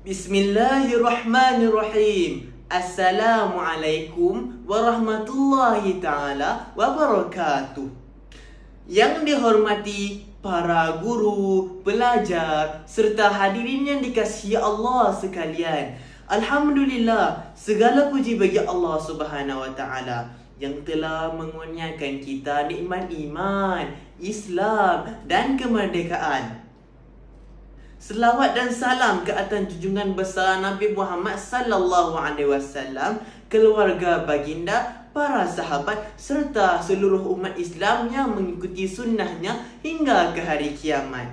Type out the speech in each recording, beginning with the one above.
Bismillahirrahmanirrahim. Assalamualaikum warahmatullahi ta'ala wabarakatuh. Yang dihormati para guru, pelajar serta hadirin yang dikasihi Allah sekalian. Alhamdulillah, segala puji bagi Allah Subhanahu wa taala yang telah mengurniakan kita nikmat iman, Islam dan kemerdekaan. Selawat dan salam ke atas junjungan besar Nabi Muhammad sallallahu alaihi wasallam, keluarga baginda, para sahabat serta seluruh umat Islam yang mengikuti sunnahnya hingga ke hari kiamat.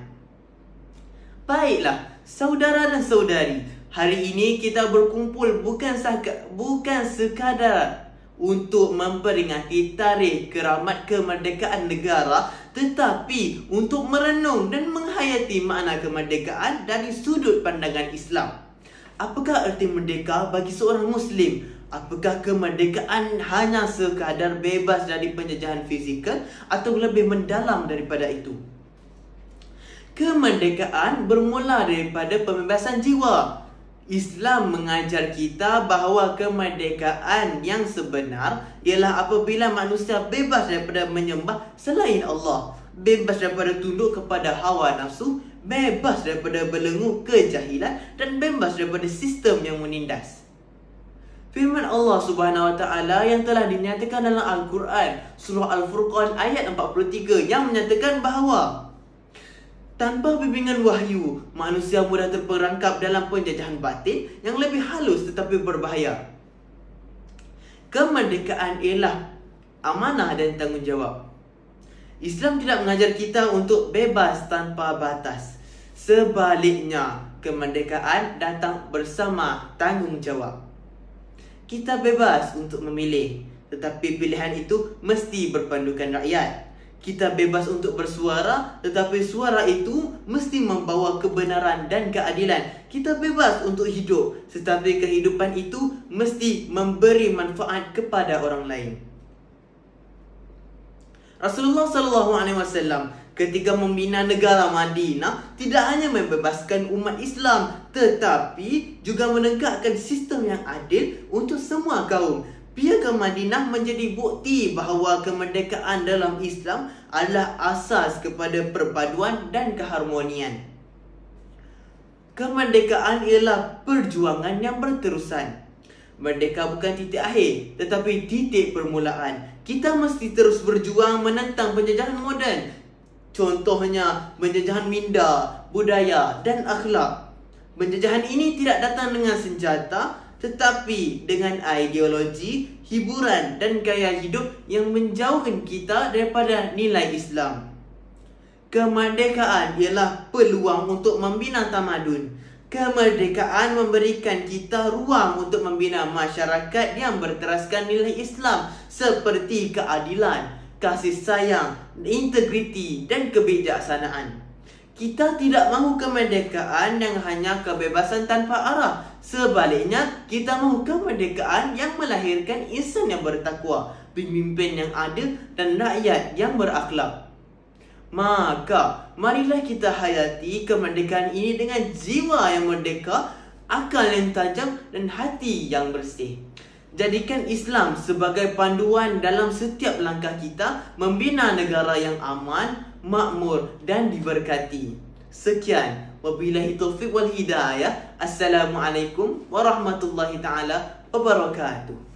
Baiklah, saudara dan saudari, hari ini kita berkumpul bukan sekadar untuk memperingati tarikh keramat kemerdekaan negara, tetapi untuk merenung dan menghayati makna kemerdekaan dari sudut pandangan Islam. Apakah erti merdeka bagi seorang Muslim? Apakah kemerdekaan hanya sekadar bebas dari penjajahan fizikal atau lebih mendalam daripada itu? Kemerdekaan bermula daripada pembebasan jiwa. Islam mengajar kita bahawa kemerdekaan yang sebenar ialah apabila manusia bebas daripada menyembah selain Allah, bebas daripada tunduk kepada hawa nafsu, bebas daripada belenggu kejahilan dan bebas daripada sistem yang menindas. Firman Allah Subhanahu wa taala yang telah dinyatakan dalam Al-Quran, surah Al-Furqan ayat 43 yang menyatakan bahawa tanpa bimbingan wahyu, manusia mudah terperangkap dalam penjajahan batin yang lebih halus tetapi berbahaya. Kemerdekaan ialah amanah dan tanggungjawab. Islam tidak mengajar kita untuk bebas tanpa batas. Sebaliknya, kemerdekaan datang bersama tanggungjawab. Kita bebas untuk memilih, tetapi pilihan itu mesti berpandukan rakyat. Kita bebas untuk bersuara, tetapi suara itu mesti membawa kebenaran dan keadilan. Kita bebas untuk hidup, tetapi kehidupan itu mesti memberi manfaat kepada orang lain. Rasulullah SAW ketika membina negara Madinah tidak hanya membebaskan umat Islam, tetapi juga menegakkan sistem yang adil untuk semua kaum. Piagam Madinah menjadi bukti bahawa kemerdekaan dalam Islam adalah asas kepada perpaduan dan keharmonian. Kemerdekaan ialah perjuangan yang berterusan. Merdeka bukan titik akhir, tetapi titik permulaan. Kita mesti terus berjuang menentang penjajahan moden. Contohnya, penjajahan minda, budaya dan akhlak. Penjajahan ini tidak datang dengan senjata, tetapi dengan ideologi, hiburan dan gaya hidup yang menjauhkan kita daripada nilai Islam. Kemerdekaan ialah peluang untuk membina tamadun. Kemerdekaan memberikan kita ruang untuk membina masyarakat yang berteraskan nilai Islam seperti keadilan, kasih sayang, integriti dan kebijaksanaan. Kita tidak mahu kemerdekaan yang hanya kebebasan tanpa arah. Sebaliknya, kita mahu kemerdekaan yang melahirkan insan yang bertakwa, pemimpin yang adil dan rakyat yang berakhlak. Maka, marilah kita hayati kemerdekaan ini dengan jiwa yang merdeka, akal yang tajam dan hati yang bersih. Jadikan Islam sebagai panduan dalam setiap langkah kita membina negara yang aman, makmur dan diberkati. Sekian, wabillahi taufiq wal hidayah. Assalamualaikum warahmatullahi taala wabarakatuh.